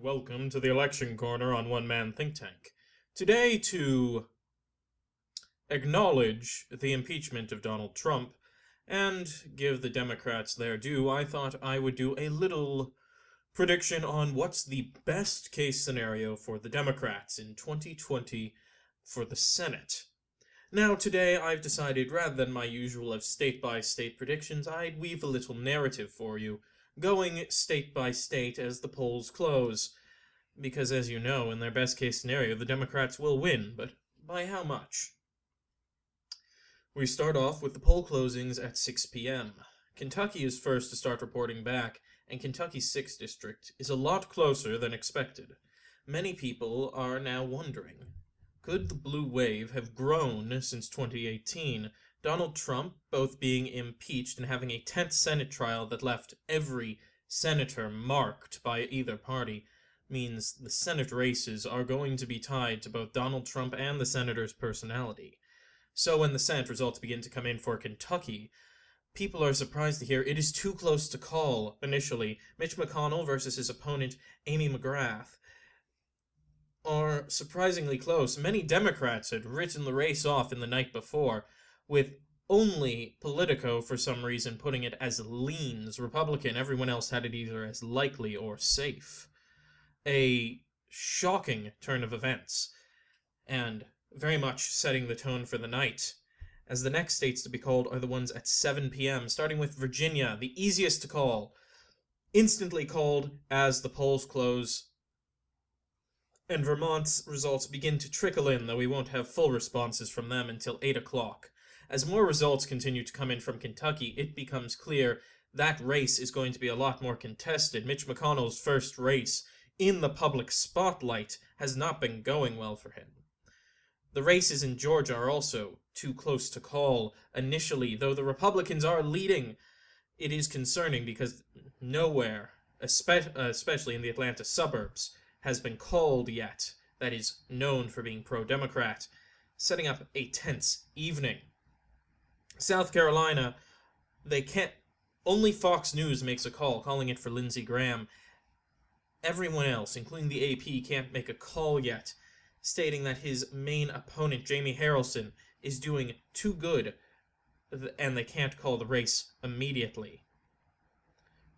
welcome to the Election Corner on One Man Think Tank. Today, to acknowledge the impeachment of Donald Trump and give the Democrats their due, I thought I would do a little prediction on what's the best case scenario for the Democrats in 2020 for the Senate. Now, today I've decided, rather than my usual of state-by-state predictions, I'd weave a little narrative for you, going state by state as the polls close. Because, as you know, in their best-case scenario, the Democrats will win, but by how much? We start off with the poll closings at 6 p.m. Kentucky is first to start reporting back, and Kentucky's 6th district is a lot closer than expected. Many people are now wondering, could the blue wave have grown since 2018? Donald Trump both being impeached and having a 10th Senate trial that left every senator marked by either party means the Senate races are going to be tied to both Donald Trump and the senator's personality. So when the Senate results begin to come in for Kentucky, people are surprised to hear it is too close to call initially. Mitch McConnell versus his opponent, Amy McGrath, are surprisingly close. Many Democrats had written the race off in the night before, with only Politico, for some reason, putting it as leans Republican. Everyone else had it either as likely or safe. A shocking turn of events, and very much setting the tone for the night, as the next states to be called are the ones at 7 p.m., starting with Virginia, the easiest to call, instantly called as the polls close, and Vermont's results begin to trickle in, though we won't have full responses from them until 8 o'clock. As more results continue to come in from Kentucky, it becomes clear that race is going to be a lot more contested. Mitch McConnell's first race in the public spotlight has not been going well for him. The races in Georgia are also too close to call initially, though the Republicans are leading. It is concerning because nowhere, especially in the Atlanta suburbs, has been called yet that is known for being pro-Democrat, setting up a tense evening. South Carolina, only Fox News makes a call, calling it for Lindsey Graham. Everyone else, including the AP, can't make a call yet, stating that his main opponent, Jamie Harrelson, is doing too good, and they can't call the race immediately.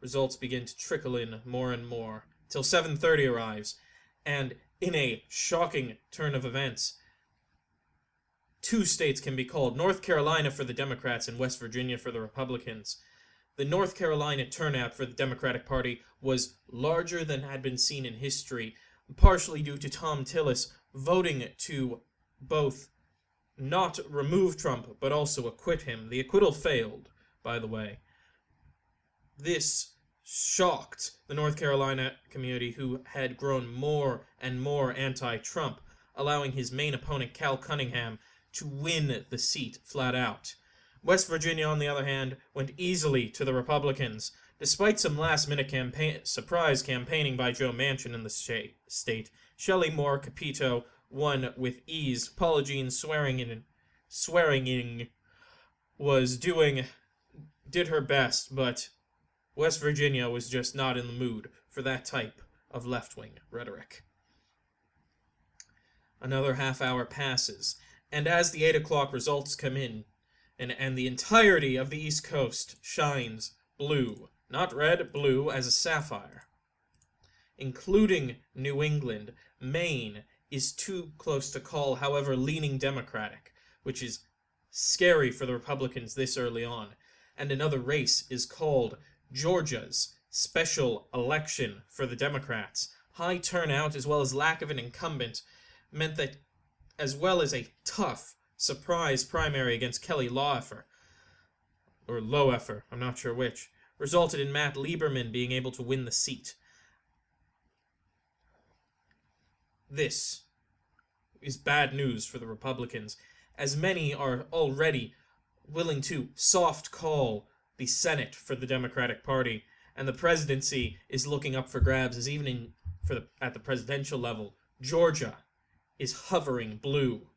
Results begin to trickle in more and more, till 7:30 arrives, and in a shocking turn of events, 2 states can be called, North Carolina for the Democrats and West Virginia for the Republicans. The North Carolina turnout for the Democratic Party was larger than had been seen in history, partially due to Tom Tillis voting to both not remove Trump, but also acquit him. The acquittal failed, by the way. This shocked the North Carolina community, who had grown more and more anti-Trump, allowing his main opponent, Cal Cunningham, to win the seat flat out. West Virginia, on the other hand, went easily to the Republicans. Despite some last-minute surprise campaigning by Joe Manchin in the state, Shelley Moore Capito won with ease. Paula Jean Swearingen did her best, but West Virginia was just not in the mood for that type of left-wing rhetoric. Another half hour passes, and as the 8 o'clock results come in, and the entirety of the East Coast shines blue, not red, blue as a sapphire, including New England, Maine is too close to call, however, leaning Democratic, which is scary for the Republicans this early on. And another race is called, Georgia's special election for the Democrats. High turnout, as well as lack of an incumbent, meant that, as well as a tough surprise primary against Kelly Loeffler, I'm not sure which, resulted in Matt Lieberman being able to win the seat. This is bad news for the Republicans, as many are already willing to soft call the Senate for the Democratic Party, and the presidency is looking up for grabs, as even at the presidential level, Georgia is hovering blue.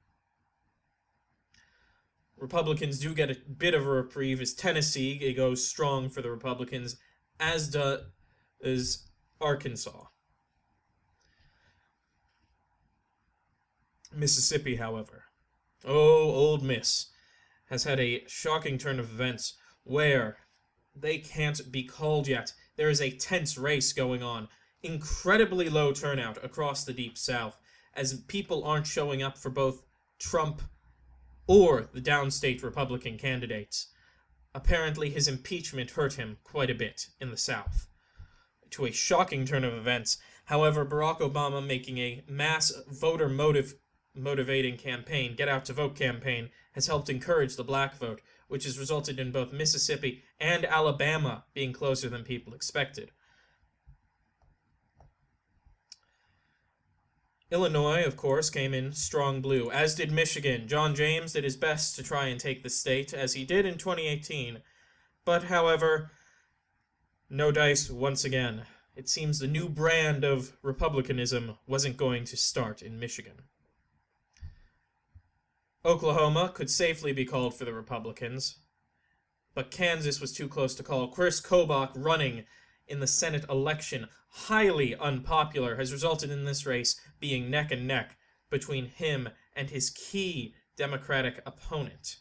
Republicans do get a bit of a reprieve as Tennessee goes strong for the Republicans, as does Arkansas. Mississippi, however, oh, Old Miss, has had a shocking turn of events where they can't be called yet. There is a tense race going on. Incredibly low turnout across the Deep South, as people aren't showing up for both Trump or the downstate Republican candidates. Apparently, his impeachment hurt him quite a bit in the South. To a shocking turn of events, however, Barack Obama making a mass voter motivating campaign, get out to vote campaign, has helped encourage the black vote, which has resulted in both Mississippi and Alabama being closer than people expected. Illinois, of course, came in strong blue, as did Michigan. John James did his best to try and take the state, as he did in 2018. But, however, no dice once again. It seems the new brand of Republicanism wasn't going to start in Michigan. Oklahoma could safely be called for the Republicans, but Kansas was too close to call. Chris Kobach running in the Senate election, highly unpopular, has resulted in this race being neck and neck between him and his key Democratic opponent,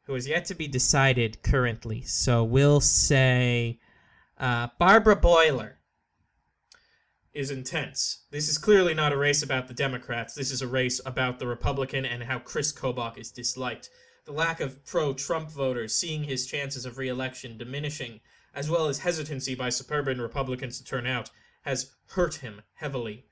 who is yet to be decided currently. So we'll say Barbara Boiler is intense. This is clearly not a race about the Democrats. This is a race about the Republican and how Chris Kobach is disliked. The lack of pro-Trump voters seeing his chances of re-election diminishing, as well as hesitancy by suburban Republicans to turn out, has hurt him heavily.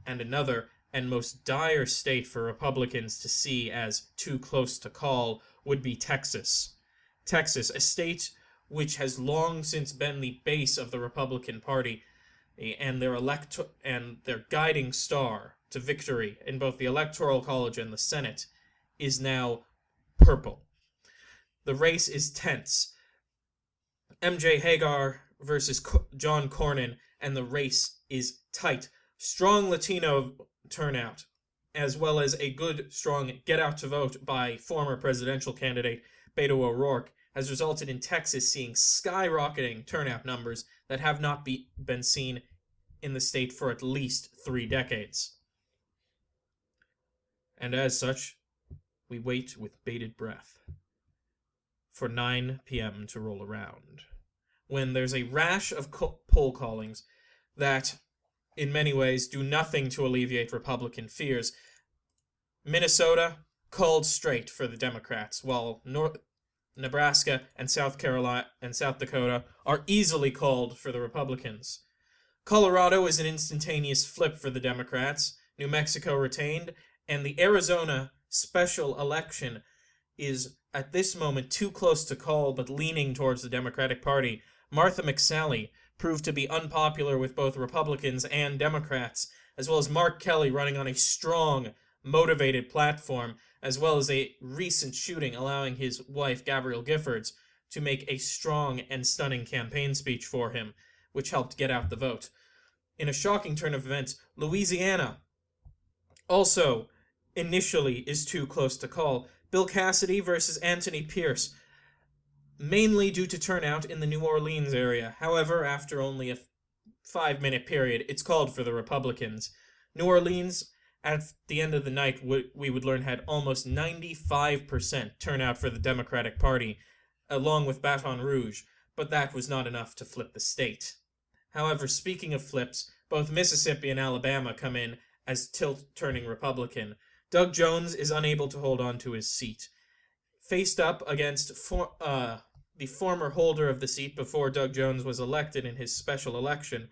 And another and most dire state for Republicans to see as too close to call would be Texas. Texas, a state which has long since been the base of the Republican Party, and their guiding star to victory in both the Electoral College and the Senate is now purple. The race is tense. MJ Hagar versus John Cornyn, and the race is tight. Strong Latino turnout, as well as a good, strong get out to vote by former presidential candidate Beto O'Rourke, has resulted in Texas seeing skyrocketing turnout numbers that have not been seen in the state for at least 3 decades. And as such, we wait with bated breath for 9 p.m. to roll around, when there's a rash of poll callings that, in many ways, do nothing to alleviate Republican fears. Minnesota called straight for the Democrats, while Nebraska and South Carolina and South Dakota are easily called for the Republicans. Colorado is an instantaneous flip for the Democrats. New Mexico retained, and the Arizona special election is at this moment too close to call, but leaning towards the Democratic Party. Martha McSally proved to be unpopular with both Republicans and Democrats, as well as Mark Kelly running on a strong, motivated platform, as well as a recent shooting allowing his wife, Gabrielle Giffords, to make a strong and stunning campaign speech for him, which helped get out the vote. In a shocking turn of events, Louisiana also initially is too close to call. Bill Cassidy versus Anthony Pierce, mainly due to turnout in the New Orleans area. However, after only a 5-minute period, it's called for the Republicans. New Orleans, at the end of the night, we would learn had almost 95% turnout for the Democratic Party, along with Baton Rouge, but that was not enough to flip the state. However, speaking of flips, both Mississippi and Alabama come in as tilt-turning Republican. Doug Jones is unable to hold on to his seat. Faced up against the former holder of the seat before Doug Jones was elected in his special election,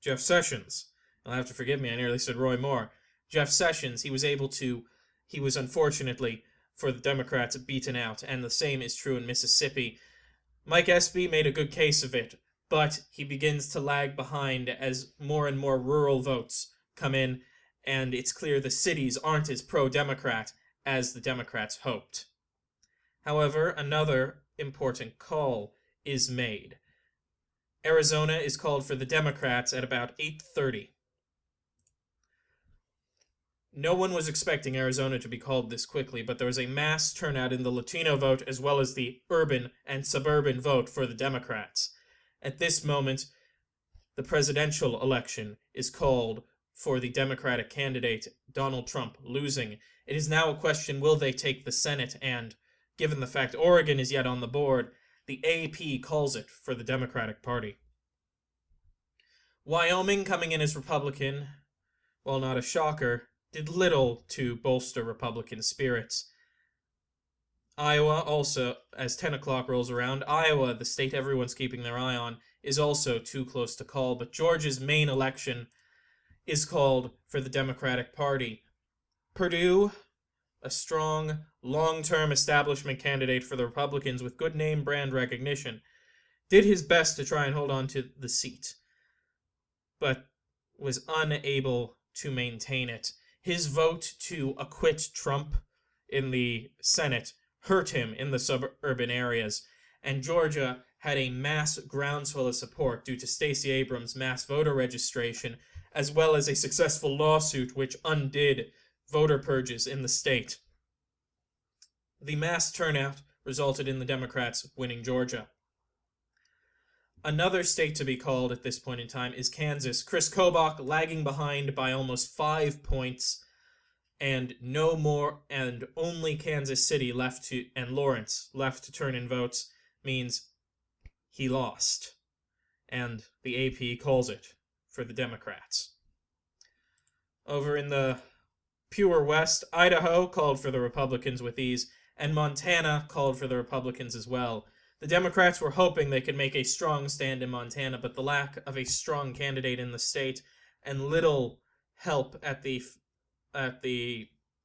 Jeff Sessions. You'll have to forgive me, I nearly said Roy Moore. Jeff Sessions, he was unfortunately, for the Democrats, beaten out, and the same is true in Mississippi. Mike Espy made a good case of it, but he begins to lag behind as more and more rural votes come in, and it's clear the cities aren't as pro-Democrat as the Democrats hoped. However, another important call is made. Arizona is called for the Democrats at about 8:30. No one was expecting Arizona to be called this quickly, but there was a mass turnout in the Latino vote as well as the urban and suburban vote for the Democrats. At this moment, the presidential election is called for the Democratic candidate, Donald Trump, losing. It is now a question, will they take the Senate? And given the fact Oregon is yet on the board, the AP calls it for the Democratic Party. Wyoming, coming in as Republican, while not a shocker, did little to bolster Republican spirits. Iowa also, as 10 o'clock rolls around, Iowa, the state everyone's keeping their eye on, is also too close to call, but Georgia's main election is called for the Democratic Party. Perdue, a strong, long-term establishment candidate for the Republicans with good name brand recognition, did his best to try and hold on to the seat, but was unable to maintain it. His vote to acquit Trump in the Senate hurt him in the suburban areas, and Georgia had a mass groundswell of support due to Stacey Abrams' mass voter registration, as well as a successful lawsuit which undid voter purges in the state. The mass turnout resulted in the Democrats winning Georgia. Another state to be called at this point in time is Kansas. Chris Kobach lagging behind by almost 5 points, and no more, and only Kansas City left to, and Lawrence left to turn in votes, means he lost. And the AP calls it for the Democrats. Over in the pure West, Idaho called for the Republicans with ease, and Montana called for the Republicans as well. The Democrats were hoping they could make a strong stand in Montana, but the lack of a strong candidate in the state and little help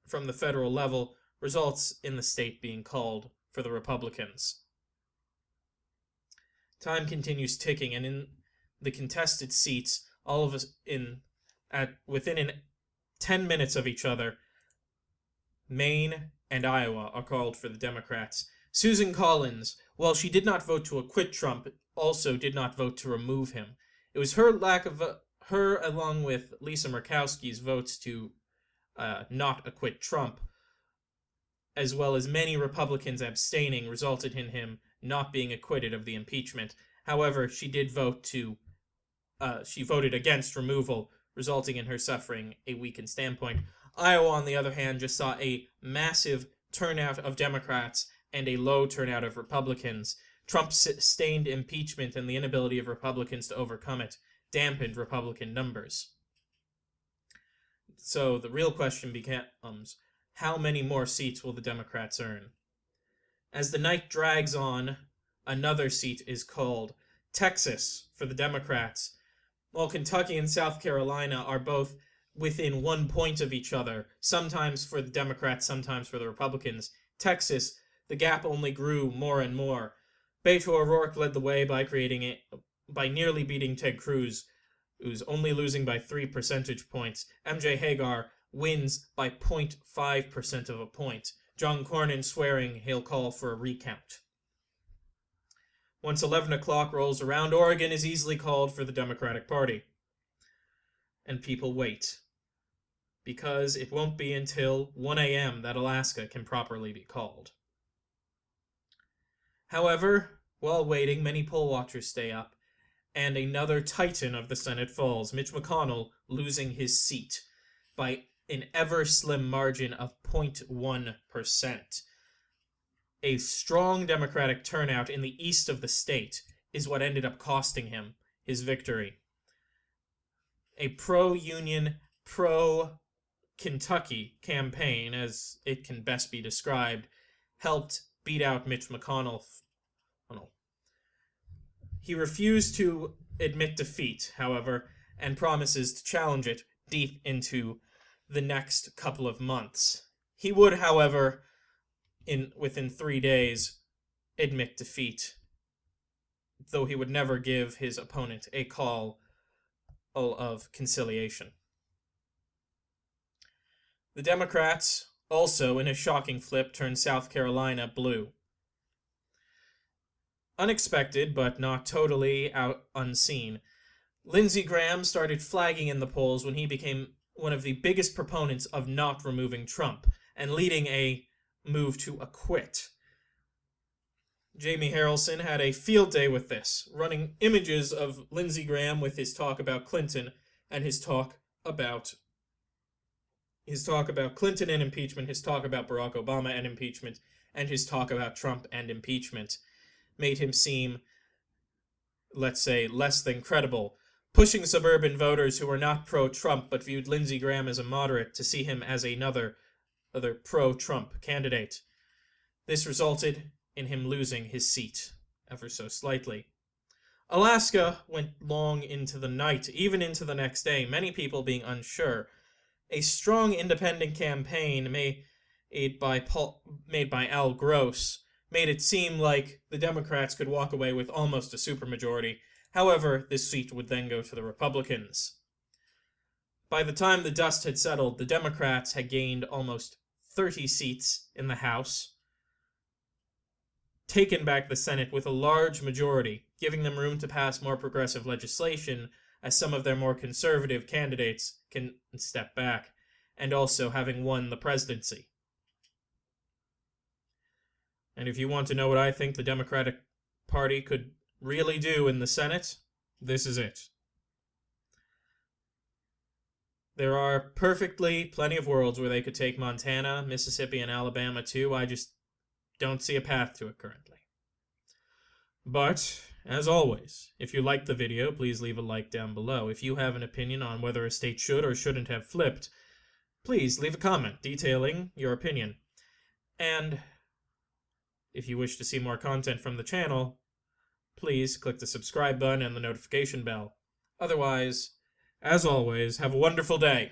from the federal level results in the state being called for the Republicans. Time continues ticking, and in the contested seats, all of us within 10 minutes of each other, Maine and Iowa are called for the Democrats. Susan Collins, while she did not vote to acquit Trump, also did not vote to remove him. It was her along with Lisa Murkowski's votes to not acquit Trump, as well as many Republicans abstaining, resulted in him not being acquitted of the impeachment. However, she did vote she voted against removal, resulting in her suffering a weakened standpoint. Iowa, on the other hand, just saw a massive turnout of Democrats and a low turnout of Republicans. Trump's sustained impeachment and the inability of Republicans to overcome it dampened Republican numbers. So the real question becomes, how many more seats will the Democrats earn? As the night drags on, another seat is called. Texas for the Democrats, while Kentucky and South Carolina are both within 1 point of each other, sometimes for the Democrats, sometimes for the Republicans. Texas, the gap only grew more and more. Beto O'Rourke led the way by nearly beating Ted Cruz, who's only losing by 3 percentage points. MJ Hagar wins by 0.5% of a point. John Cornyn swearing he'll call for a recount. Once 11 o'clock rolls around, Oregon is easily called for the Democratic Party. And people wait, because it won't be until 1 a.m. that Alaska can properly be called. However, while waiting, many poll watchers stay up, and another titan of the Senate falls, Mitch McConnell losing his seat by an ever-slim margin of 0.1%. A strong Democratic turnout in the east of the state is what ended up costing him his victory. A pro-union, pro-Kentucky campaign, as it can best be described, helped beat out Mitch McConnell. He refused to admit defeat, however, and promises to challenge it deep into the next couple of months. He would, however, within 3 days, admit defeat, though he would never give his opponent a call of conciliation. The Democrats also, in a shocking flip, turned South Carolina blue. Unexpected, but not totally unseen, Lindsey Graham started flagging in the polls when he became one of the biggest proponents of not removing Trump and leading a move to acquit. Jamie Harrelson had a field day with this, running images of Lindsey Graham with his talk about Clinton and his talk about Clinton and impeachment, his talk about Barack Obama and impeachment, and his talk about Trump and impeachment made him seem, let's say, less than credible, pushing suburban voters who were not pro-Trump but viewed Lindsey Graham as a moderate to see him as another pro-Trump candidate. This resulted in him losing his seat, ever so slightly. Alaska went long into the night, even into the next day, many people being unsure. A strong independent campaign made by Al Gross made it seem like the Democrats could walk away with almost a supermajority. However, this seat would then go to the Republicans. By the time the dust had settled, the Democrats had gained almost 30 seats in the House, taken back the Senate with a large majority, giving them room to pass more progressive legislation as some of their more conservative candidates can step back, and also having won the presidency. And if you want to know what I think the Democratic Party could really do in the Senate, this is it. There are perfectly plenty of worlds where they could take Montana, Mississippi, and Alabama too. I just don't see a path to it currently. But, as always, if you liked the video, please leave a like down below. If you have an opinion on whether a state should or shouldn't have flipped, please leave a comment detailing your opinion. And if you wish to see more content from the channel, please click the subscribe button and the notification bell. Otherwise, as always, have a wonderful day.